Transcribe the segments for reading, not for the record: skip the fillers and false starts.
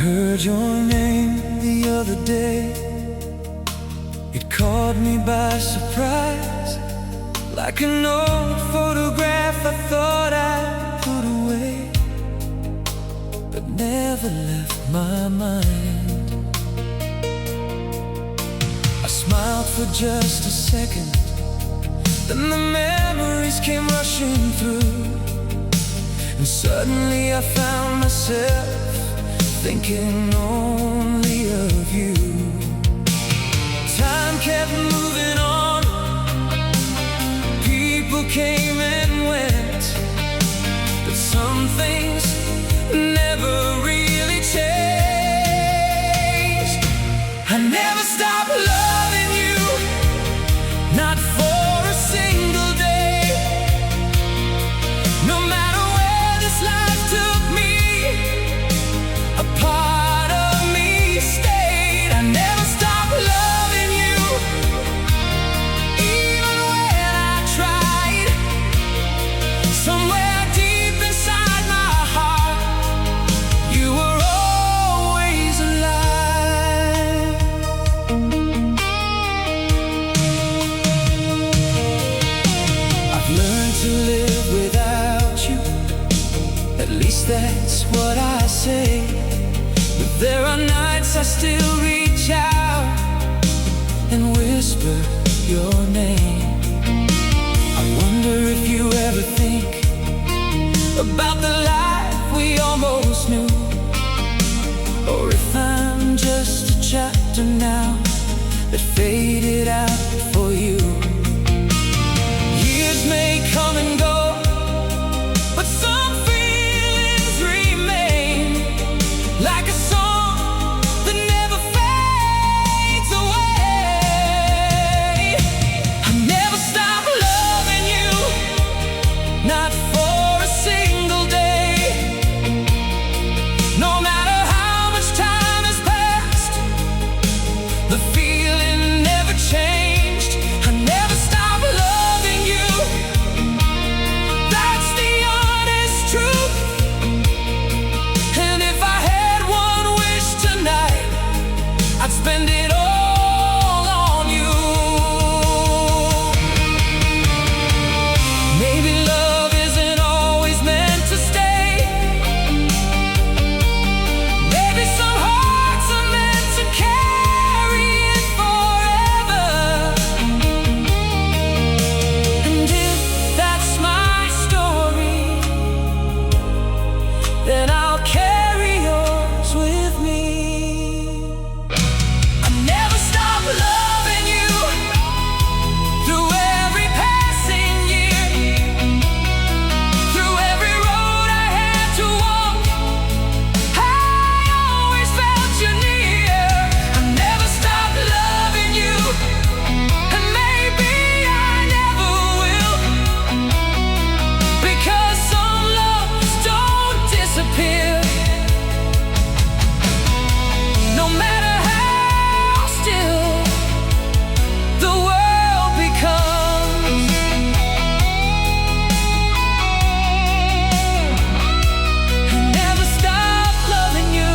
heard your name the other day. It caught me by surprise, like an old photograph I thought I'd put away, but never left my mind. I smiled for just a second, then the memories came rushing through, and suddenly I found myself thinking only of you. Time kept moving on, people came and went, but some things never really changed. I never stopped loving you, not for a single day. No matter where this life took me, a part of me stayed. I never stopped loving you, even when I tried. Somewhere deep inside my heart, you were always alive. I've learned to live without you, at least that's what I say. But there are nights I still reach out and whisper your name. I wonder if you ever think about the life we almost knew, or if I'm just a chapter now that faded out for you. Years may come and go, but some feelings remain, like a song that never fades away. I never stop loving you, not for a single day. No matter how much time has passed, the feeling never changed. I never stop loving you, that's the honest truth. And if I had one wish tonight, I'd spend it all on you. Maybe love isn't always meant to stay. Maybe some hearts are meant to carry it forever. And if that's my story, then I'll carry yours with me. I never stop loving you through every passing year, through every road I had to walk. I always felt you near. I never stopped loving you, and maybe I never will, because some loves don't disappear. No matter how still the world becomes, I never stop loving you,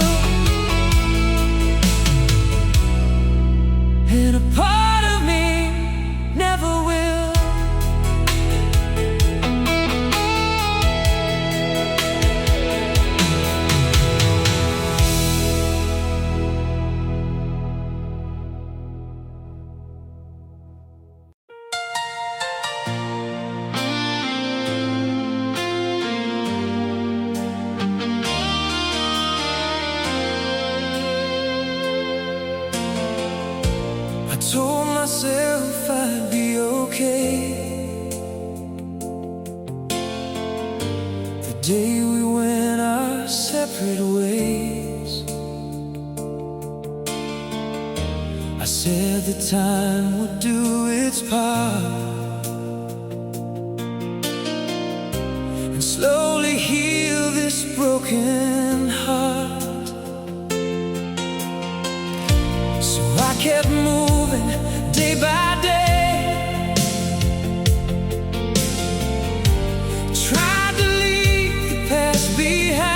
and a part of me never will. I told myself I'd be okay the day we went our separate ways. I said that time would do its part and slowly heal this broken heart. So I kept moving day by day, tried to leave the past behind.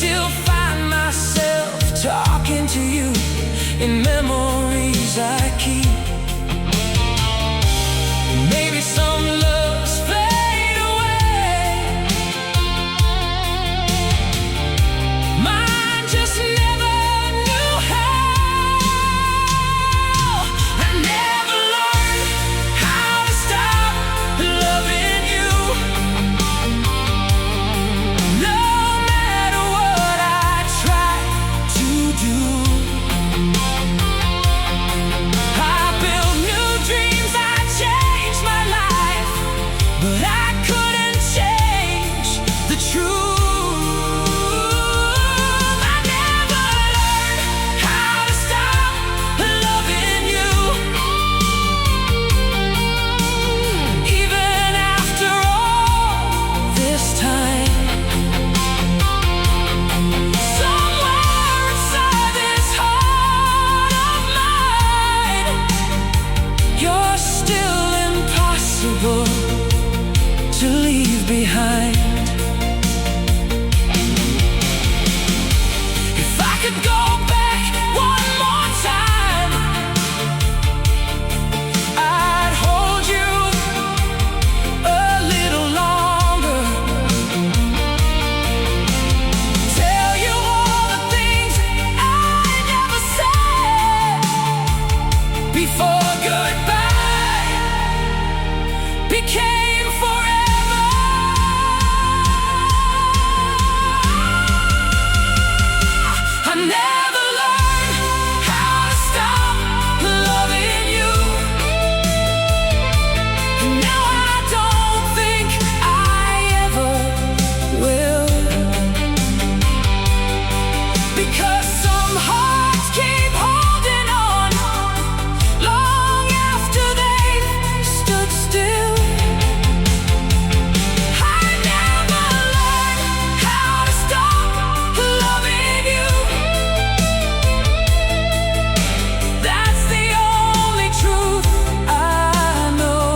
still find myself talking to you in memories I keep. Maybe some loves fade away, mine just never knew how. I never learned how to stop loving you. No matter what I try to do, I built new dreams, I changed my life, but I couldn't change the truth. I never learned how to stop loving you, even after all this time. Somewhere inside this heart of mine, you're still impossible to leave behind. If I could go back one more time, I'd hold you a little longer, tell you all the things I never said before goodbye became forever. I never learned how to stop loving you. Now I don't think I ever will, because some hearts keep holding on long after they've stood still. I never learned how to stop loving you. That's the only truth I know.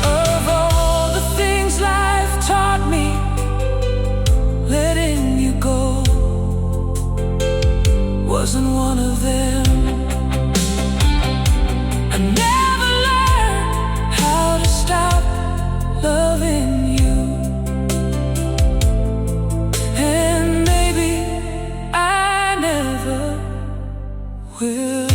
Of all the things life taught me, letting you go wasn't one of them. I never learned how to stop loving you, and maybe I never will.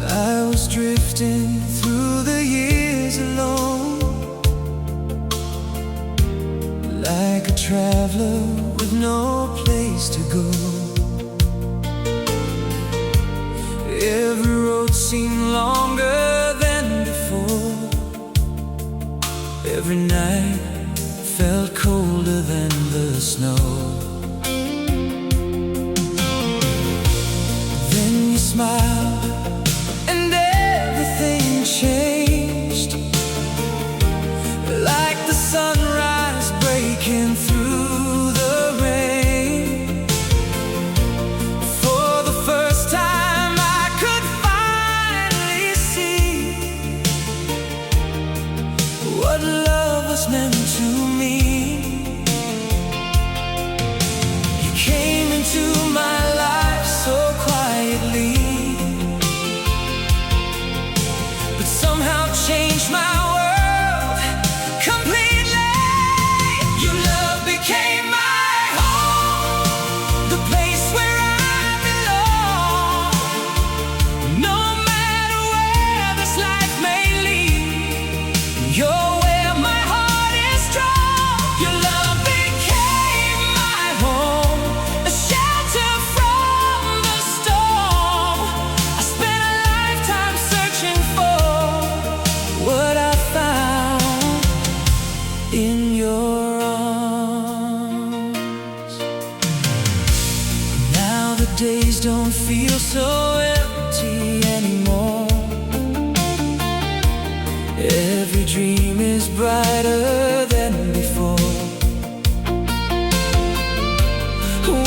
I was drifting through the years alone, like a traveler with no place to go. Every road seemed longer than before. Every night felt colder than the snow. Then you smiled and everything changed, like the sunrise breaking through the rain. For the first time I could finally see what love was meant to me. You came into my life so quietly, days don't feel so empty anymore. Every dream is brighter than before.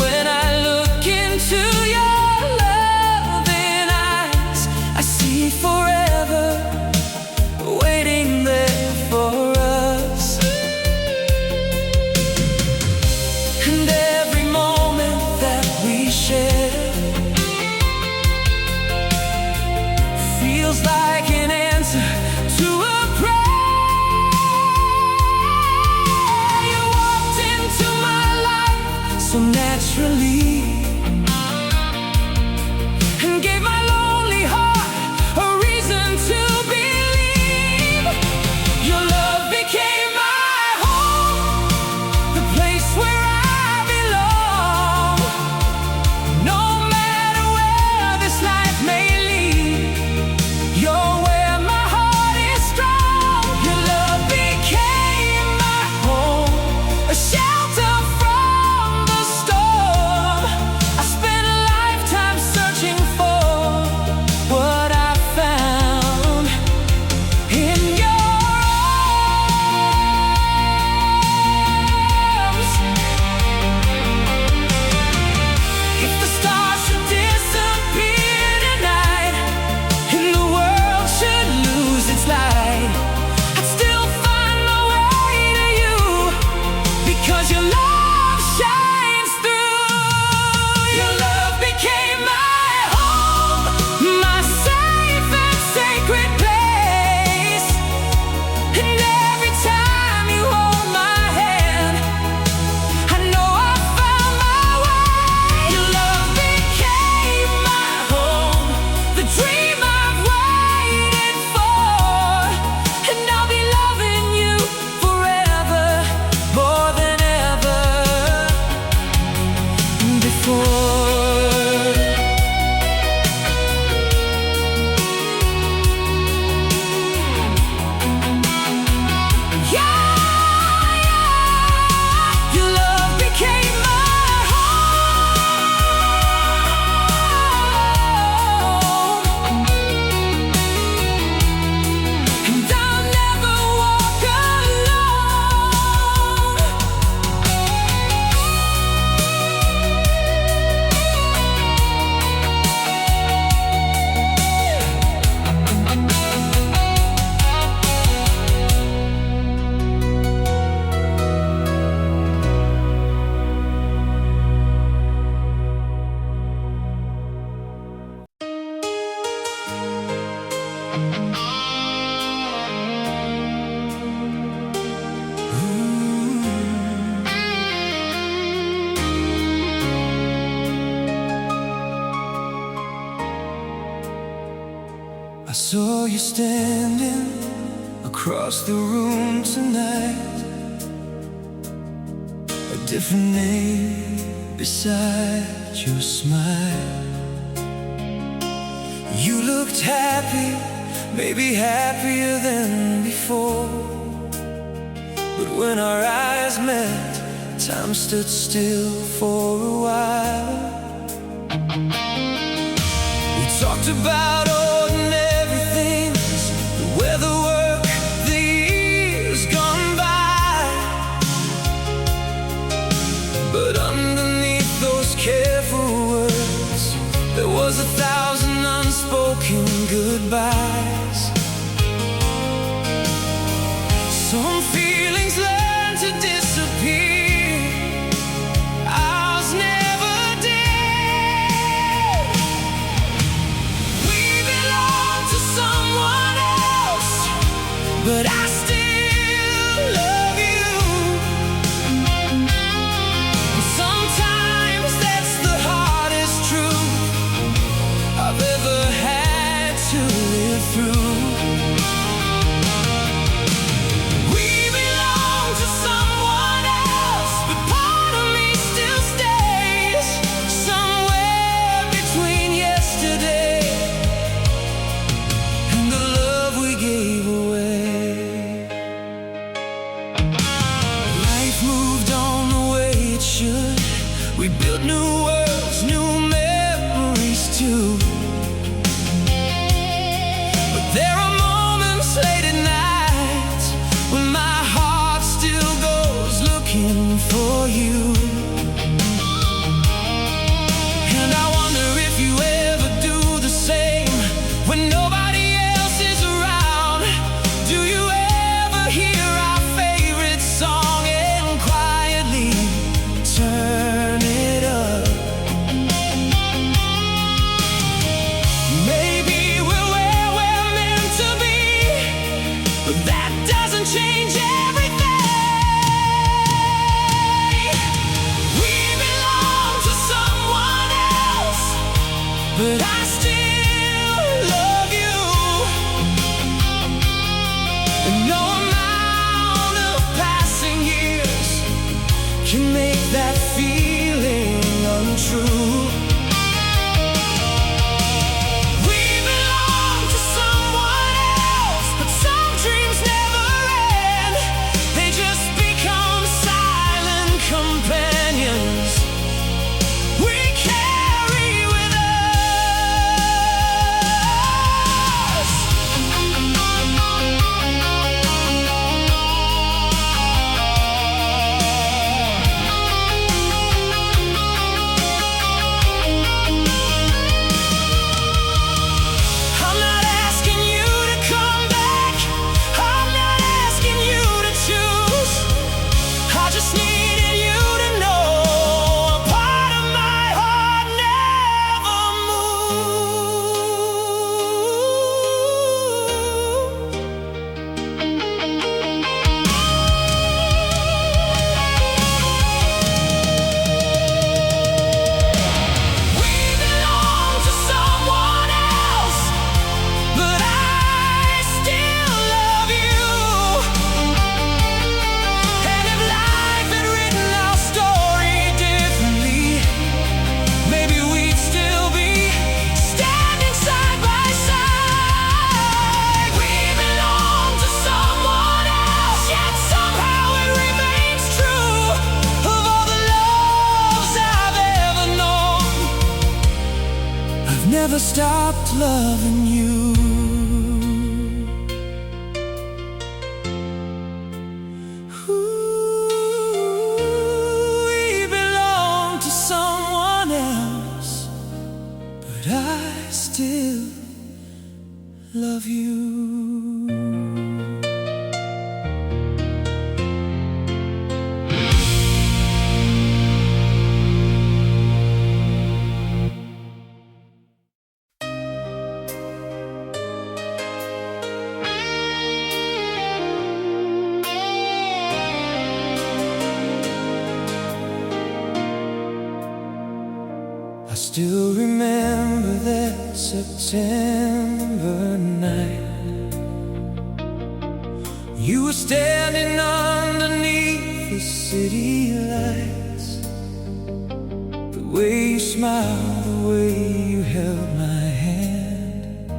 When I look into your loving eyes, I see forever waiting there for us. And every moment that we share feels like an answer to a prayer. You walked into my life so naturally and gave my lonely heart a reason to believe. Your love became my home, the place where I belong. No matter where this life may lead, you're where my heart is strong. Your love became my home, a shelter from the storm. I spent a lifetime searching for what I found in your arms. If the stars should disappear tonight and the world should lose its light, I'd still find my way to you, because your love shines through. Your love became my home, my safe and sacred place. And every time you hold my hand, I know I found my way. Your love became my home, the dream I've waited for. And I'll be loving you forever, more than ever before. Yeah, your love became my home, and I'll never walk alone. I saw you standing across the room tonight, a different name beside your smile. You looked happy, maybe happier than before. But when our eyes met, time stood still for a while. We talked about ordinary things, the weather, work, the years gone by. But underneath those careful words, there was 1,000 unspoken goodbyes. Some feelings learn to disappear, ours never did. We've been but I still love you. And no amount of passing years can make that feeling untrue. We belong to someone else, but some dreams never end. They just become silent companions we carry with us. I'm not asking you to come back. I'm not asking you to choose. I just needed you to know a part of my heart never moved. We belong to someone else, but I still love you. And if life had written our story differently, maybe we'd still be standing side by side. We belong to someone else, yet somehow it remains true. Of all the loves I've ever known, I've never stopped loving you. We belong to someone else, but I still love you. I still remember that September night. You were standing underneath the city lights. The way you smiled, the way you held my hand,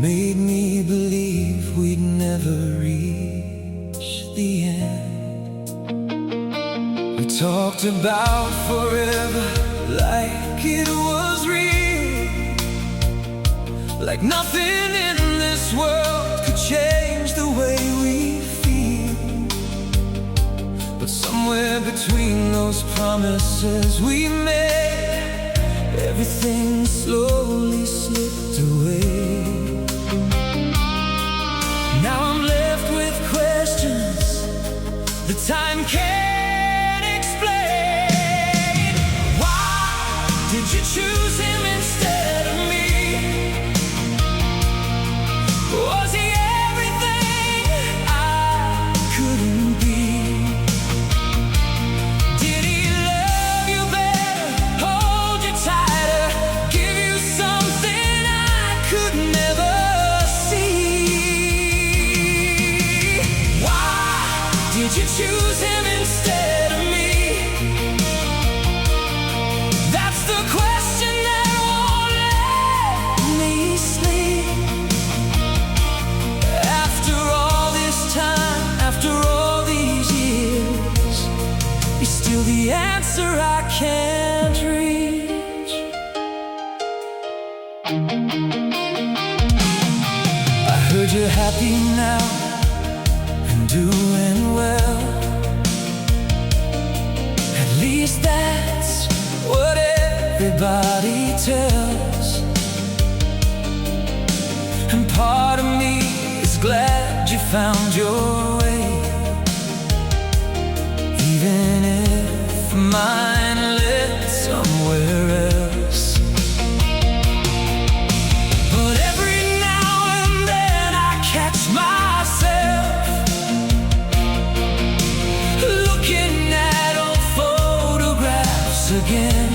made me believe we'd never reach the end. We talked about forever like it was real, like nothing in this world could change the way we feel. But somewhere between those promises we made, everything slowly slipped away. Now I'm left with questions the time can't explain. Why did you choose him instead of me? Was he everything I couldn't be? Did he love you better, hold you tighter, give you something I could never see? Why did you choose him instead of me? That's the question that won't let me sleep. After all this time, after all these years, you're still the answer I can't reach. I heard you're happy now and doing well. At least that's what everybody tells. And part of me is glad you found your way, even if mine led somewhere else. But every now and then I catch myself looking at old photographs again.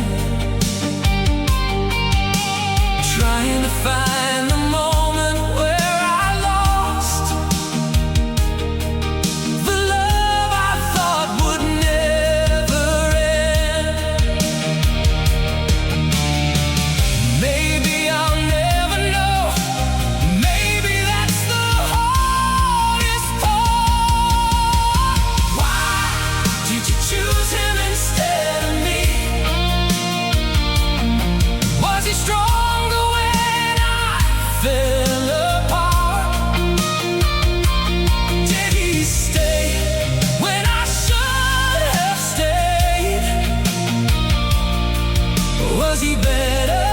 was he better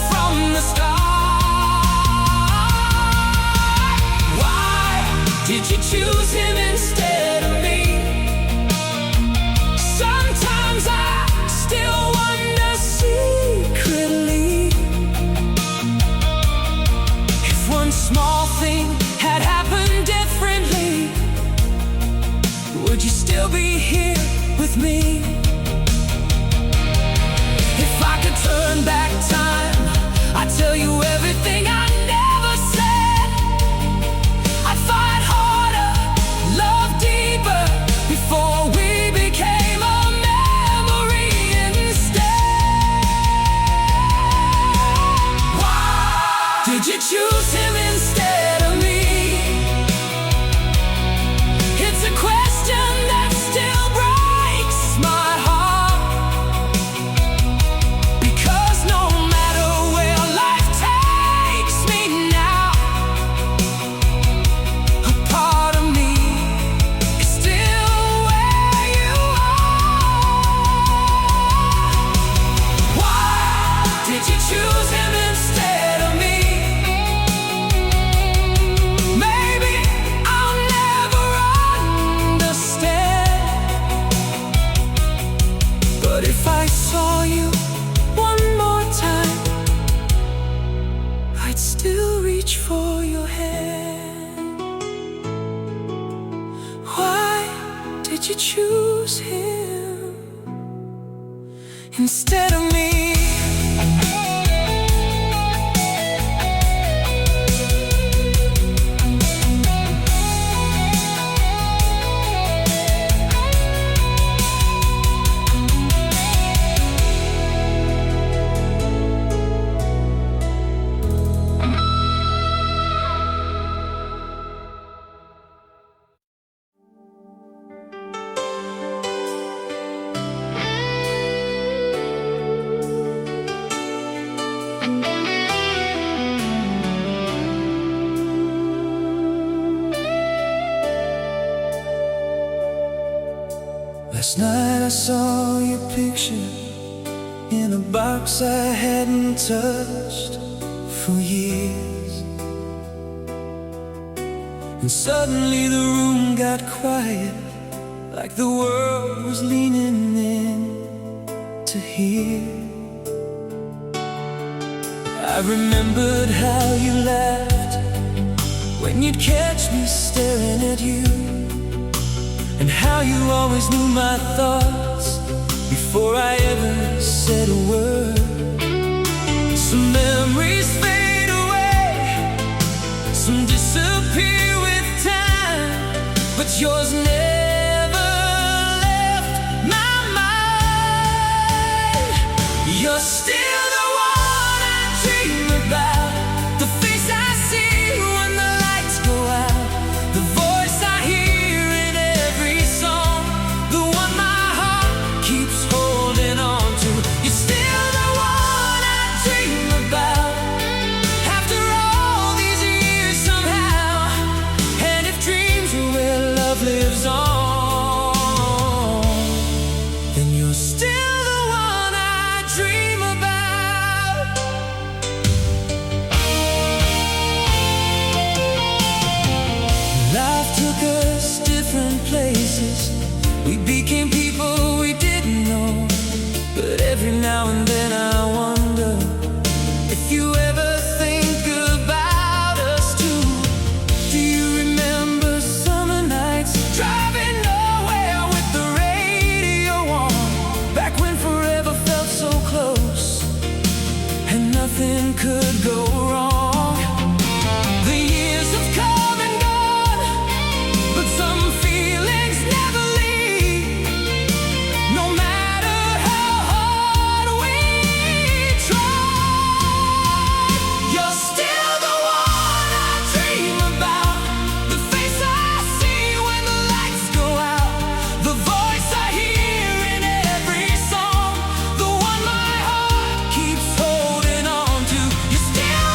from the start? Why did you choose him instead of me? Sometimes I still wonder secretly if one small thing had happened differently, would you still be here with me? If I could turn back time, I'd tell you everything I never said. I'd fight harder, love deeper, before we became a memory instead. Why did you choose him instead of me? It's a question that still breaks my heart, because no matter where life takes me now, a part of me is still where you are. Why did you choose him instead of me? Maybe I'll never understand, but if I saw you one more time, I'd still reach for your hand. Why did you choose him instead of me? Last night I saw your picture in a box I hadn't touched for years, and suddenly the room got quiet, like the world was leaning in to hear. I remembered how you laughed when you'd catch me staring at you, and how you always knew my thoughts before I ever said a word. Some memories fade away, some disappear with time, but yours never left my mind. You're still the one I dream about, the face I see when the lights go out, the voice I hear in every song, the one my heart keeps holding on to. You're still the one I dream about, after all these years somehow. And if dreams are where love lives on, then you're still the one I dream about. Life took us different places, we became people we didn't know, but every now and then I wonder if you ever think about us too. Do you remember summer nights, driving nowhere with the radio on, back when forever felt so close and nothing could go wrong? The years have come and gone, but some feelings never leave. No matter how hard we try, you're still the one I dream about, the face I see when the lights go out, the voice I hear in every song, the one my heart keeps holding on to. You're still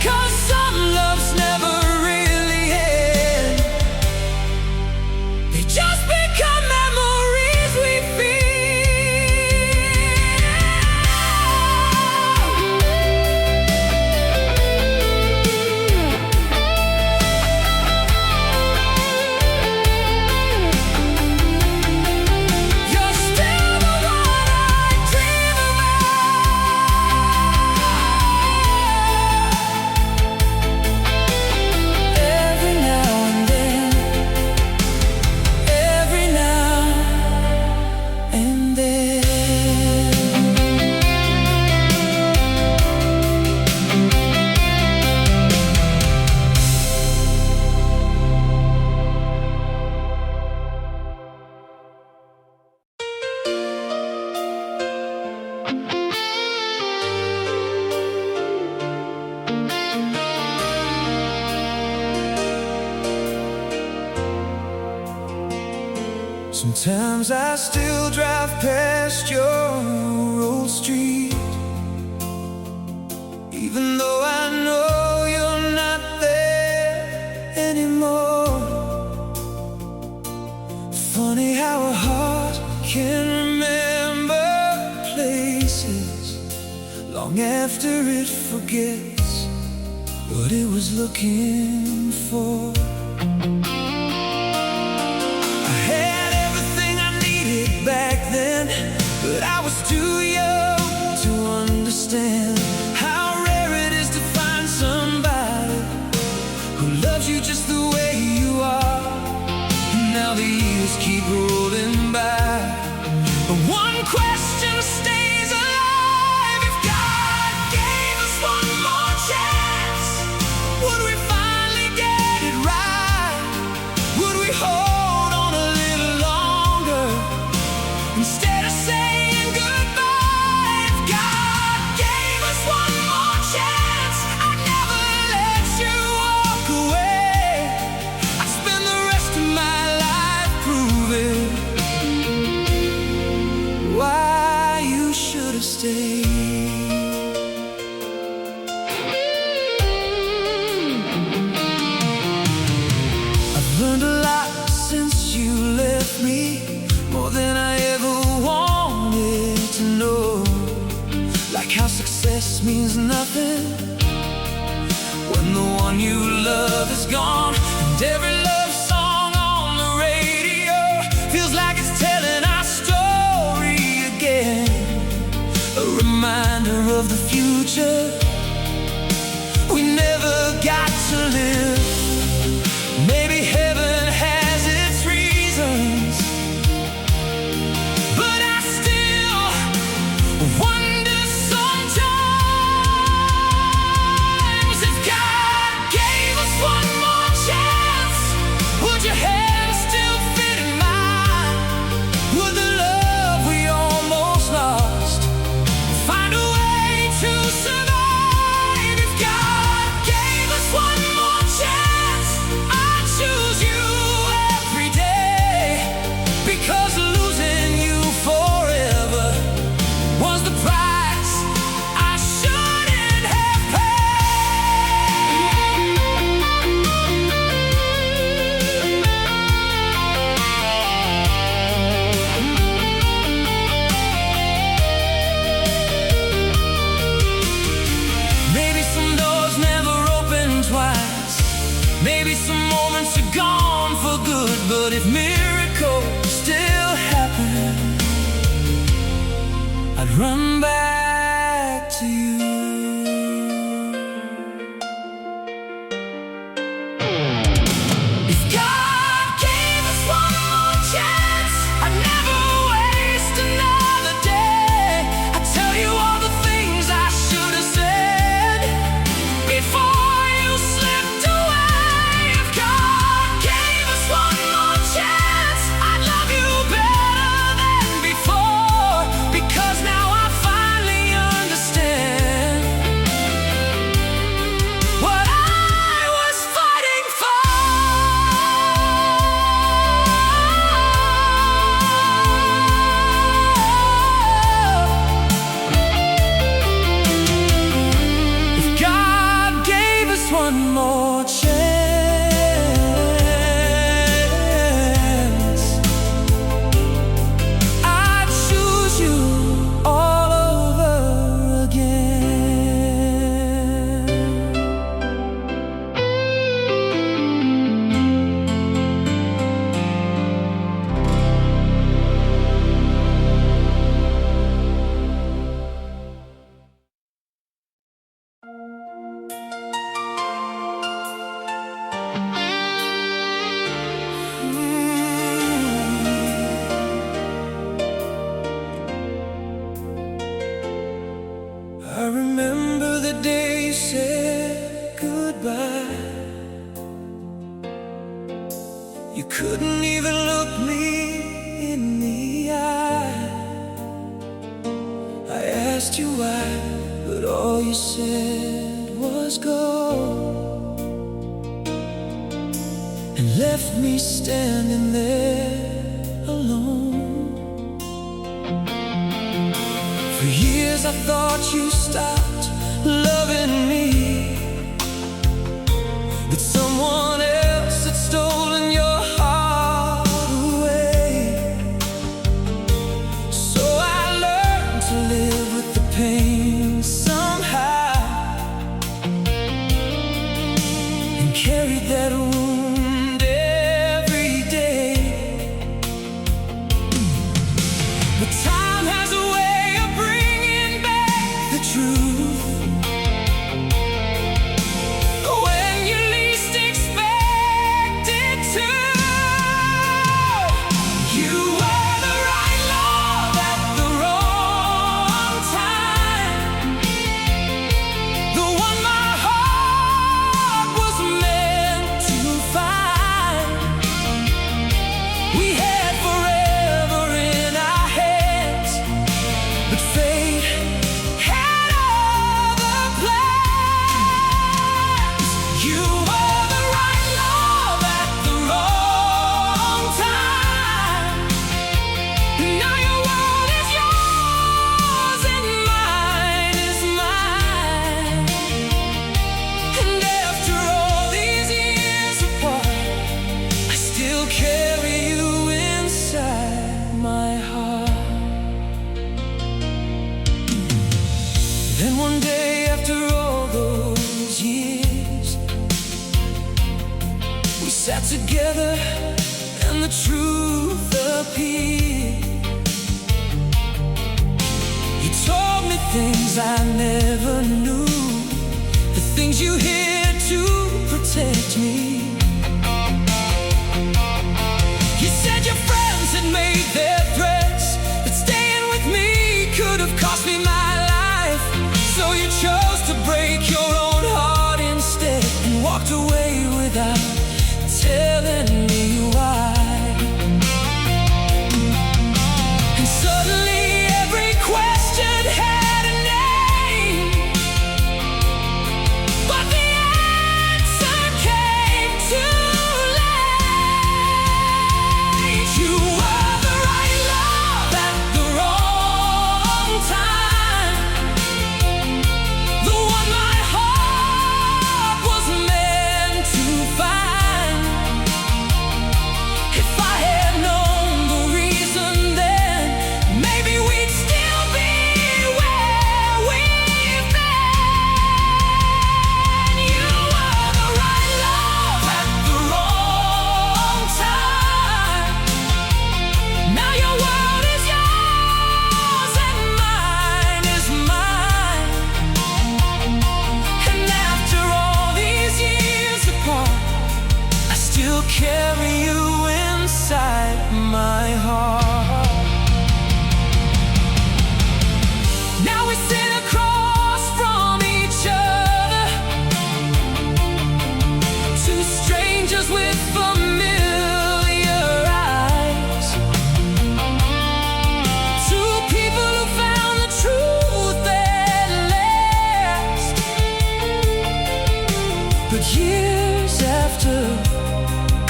'cause some loves never really end. They just become memories we feel. You're still the one I dream about. Every now and then, every now and then. Sometimes I still drive past your old street, even though I know you're not there anymore. Funny how a heart can remember places long after it forgets what it was looking for. Back then, but I was too young to understand how rare it is to find somebody who loves you just the way you are. And now the years keep rolling by, but one question stays alive. If God gave us one more chance, would we finally get it right? Would we hold on a little longer instead of saying goodbye? If God gave us one more chance, I'd never let you walk away. I'd spend the rest of my life proving why you should have stayed. I've learned a lot since you left me, more than I ever wanted to know. Like how success means nothing when the one you love is gone. And every love song on the radio feels like it's telling our story again. A reminder of the future we never got to live. Maybe heaven has its reasons, but I still wonder sometimes. If God gave us one more chance, would your hand still fit in mine? Would the love we almost lost find a way to survive? If God gave us one more chance, I'd choose you every day, because losing you forever was the price I shouldn't have Maybe some doors never open twice, maybe some moments are gone for good. But if miracles still happen, I'd run back to you. If God gave us one more chance, I'd never waste another day. I'd tell you all the things I should have said before you slipped away. If God gave us one more chance, I'd love you better than before, because now I finally one more chance. I'd choose you all over again. I remember the day you said goodbye. You couldn't even look me in the eye. I asked you why, but all you said was go, and left me standing there alone. For years I thought you stopped loving me, that someone else had stolen your heart away. So I learned to live with the pain somehow, and carried that wound every day. But time has a way of bringing back the truth. When you least expect it to. You were the right love at the wrong time, the one my heart was meant to find. We had forever in our hands, but fate had other plans. You were the right love at the wrong time. Now your world is yours and mine is mine. And after all these years apart, I still carry you inside my heart. Then one day, after all those years, we sat together and the truth appeared. You told me things I never knew, the things you hid to protect me. You said your friends had made their threats, that staying with me could have cost me my life. So you chose to break your own heart instead, and walked away without telling me why. And suddenly every question had a name, but the answer came too late. You were the right love at the wrong time, the one my heart was meant to find. If I had known the reason then, maybe we'd still be where we've been. You were the right love at the wrong time. Now your world is yours and mine is mine. And after all these years apart, I still carry you inside my heart. Now we sit across from each other, two strangers with familiar eyes, two people who found the truth at last. But years after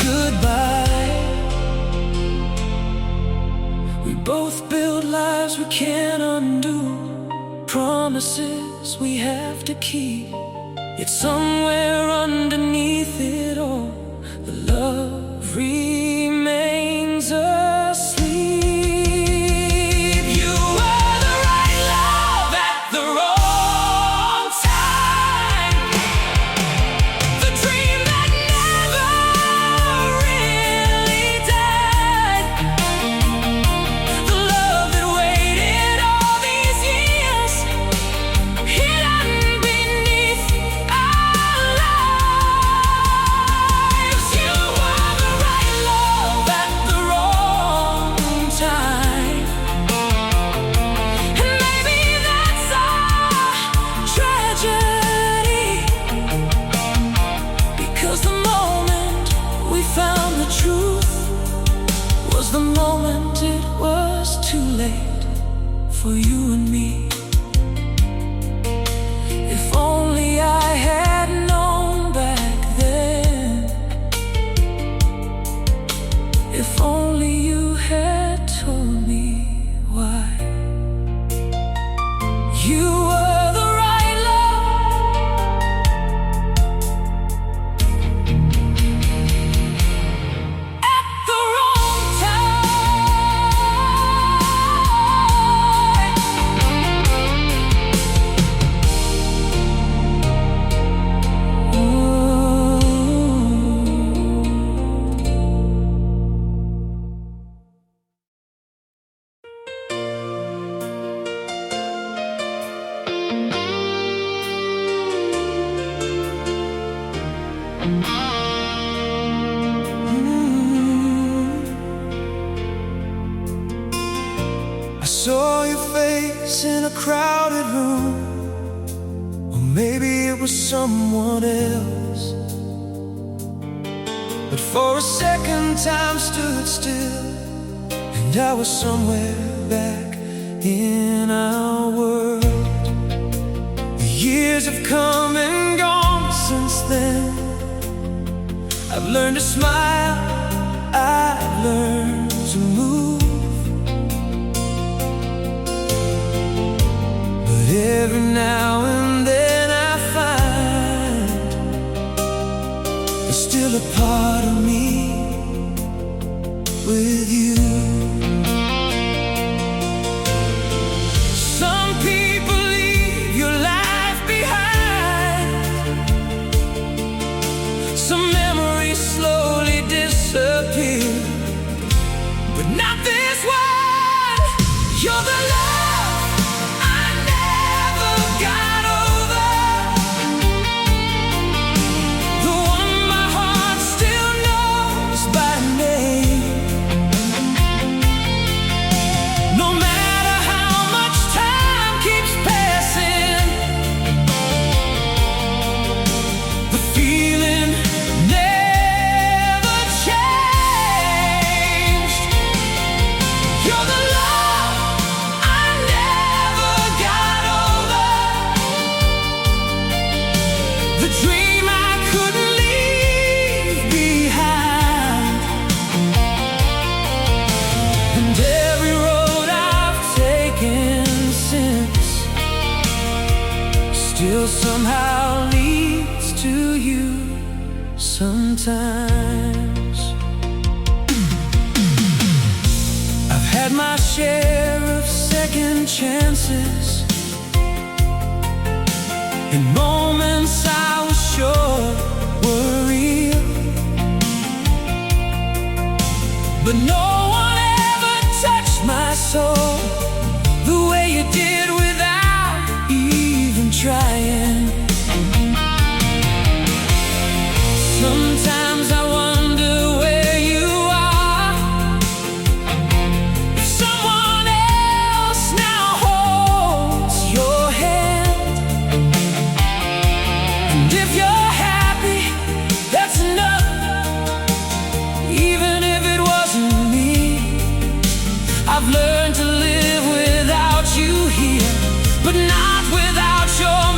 goodbye, we both build lives we can't undo, promises we have to keep. Yet somewhere underneath it all, the love remains asleep. You were the right love at the wrong time, the dream that never really died, the love that waited all these years, hidden beneath our lives. You were the right love at the wrong time, and maybe that's our tragedy, because the moment we found the truth was the moment it was too late for you and me. If only I had known back then, if only you had told me why. You were the right love at the wrong I saw your face in a crowded room, or maybe it was someone else. But for a second time stood still, and I was somewhere back in our world. The years have come and gone since then. I've learned to smile, I've learned to move, but every now and then I find there's still a part of me with you. Some people leave your life behind, some memories slowly disappear, but not this one. You're the love I never got over, the one my heart still knows by name. No matter how much time keeps passing, the feeling never changed. You're the love I never got over, the dream I couldn't leave behind, and every road I've taken since still somehow leads to you sometimes. I've had my share of second chances, in moments I was sure were real, but no one ever touched my soul the way you did without even trying. Sometimes I wonder where you are, if someone else now holds your hand, and if you're happy, that's enough. Even if it wasn't me, I've learned to live without you here, but not without your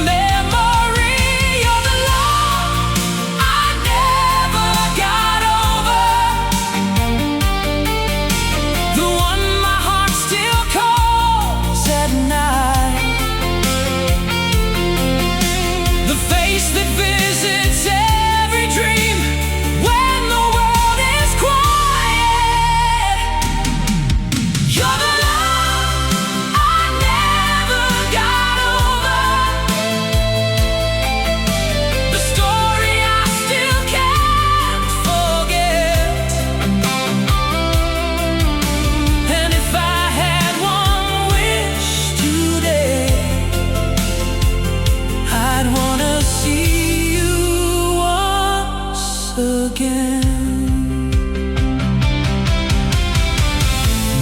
again.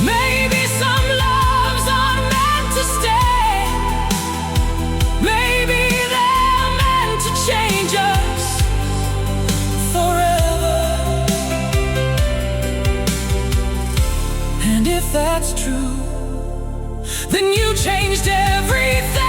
Maybe some loves are meant to stay. Maybe they're meant to change us forever. And if that's true, then you changed everything.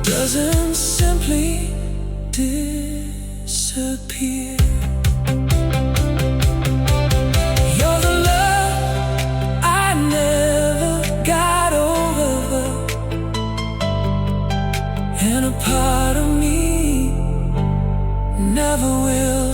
Doesn't simply disappear. You're the love I never got over, and a part of me never will.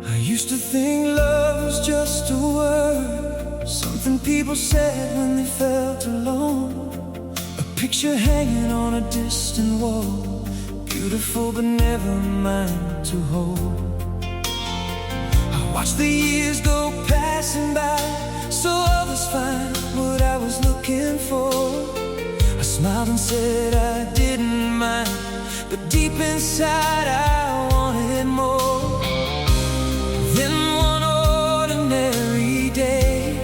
I used to think love was just a word, something people said when they felt alone. A picture hanging on a distant wall, beautiful but never mine to hold. I watched the years go passing by, so others find what I was looking for. I smiled and said I didn't mind, but deep inside I wanted more. Then one ordinary day,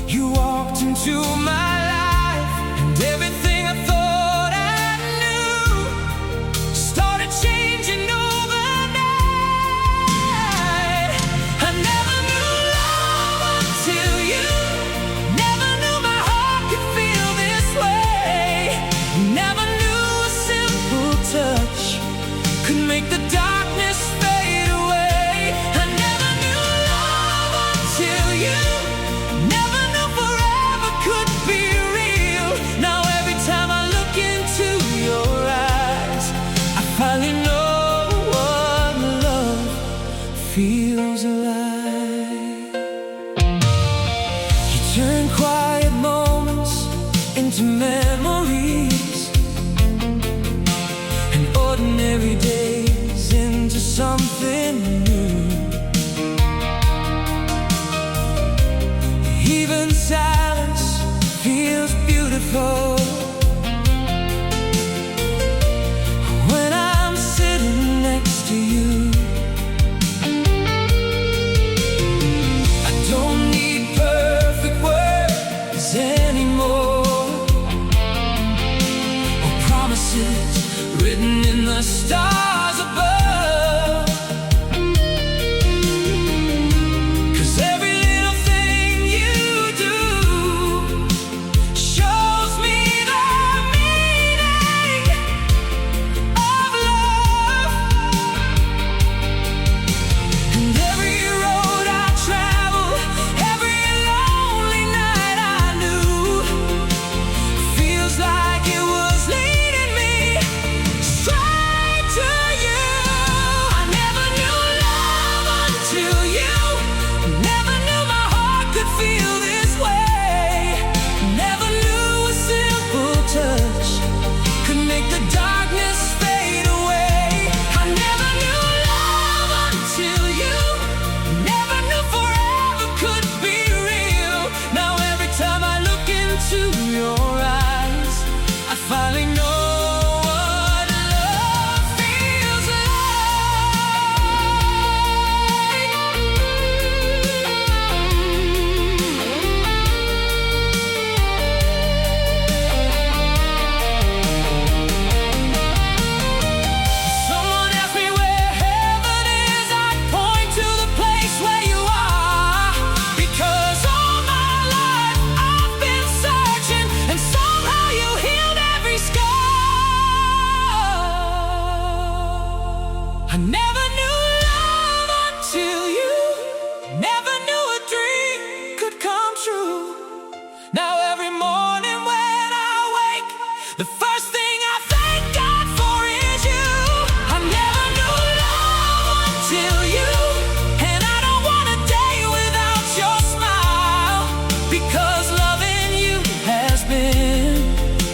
you walked into my life, and everything I thought I knew started changing overnight. I never knew love until you. Never knew my heart could feel this way. Never knew a simple touch could make the darkness fade away. I never knew love until you. Never knew forever could be real. Now every time I look into your eyes, I finally know what love feels like. You turn quiet moments into memories, and ordinary days into something new. Even silence feels beautiful when I'm sitting next to you. I don't need perfect words anymore, or promises written in the stars above. 'Cause every little thing you do shows me the meaning of love. And every road I travel, every lonely night I knew, feels like it was leading me straight to I never knew love until you. Never knew a dream could come true. Now every morning when I wake, the first thing I thank God for is you. I never knew love until you, and I don't want a day without your smile, because loving you has been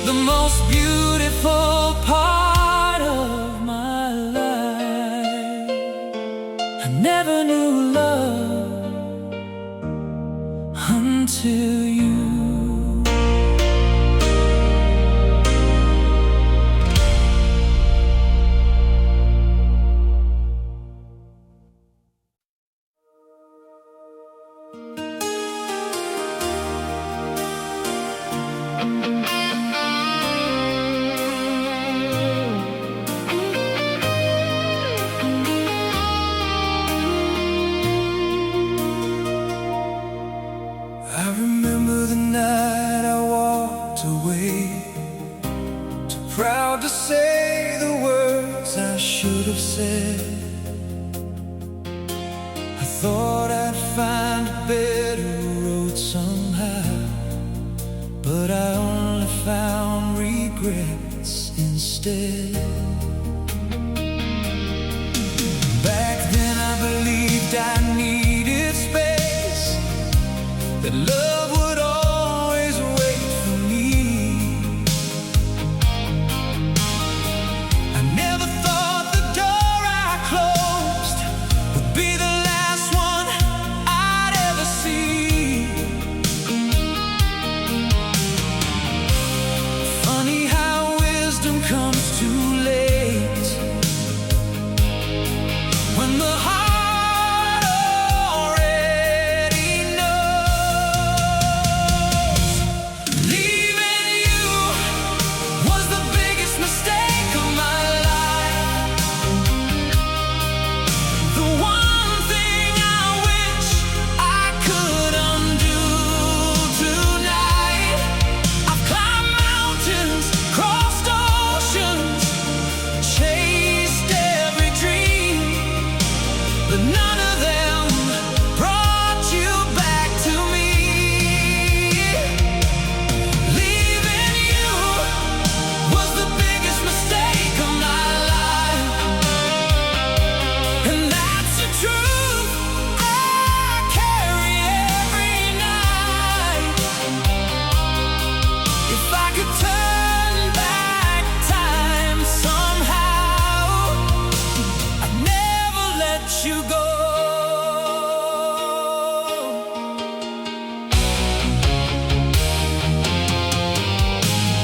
the most beautiful part of my life. I never knew love until you. I remember the night I walked away, too proud to say the words I should have said. I thought I'd find a better road somehow, but I only found regrets instead. Back then I believed I needed space, that love would always wait for me. I never thought the door I closed would be the last one I'd ever see. Funny how wisdom comes too late, when the heart you go.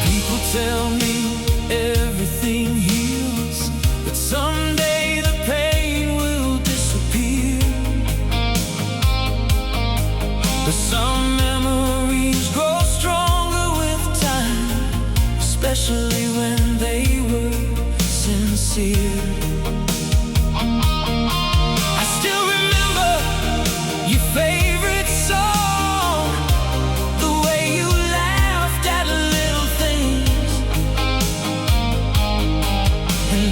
People tell me everything heals, but someday the pain will disappear. But some memories grow stronger with time, especially when they were sincere. Favorite song, the way you laughed at little things, and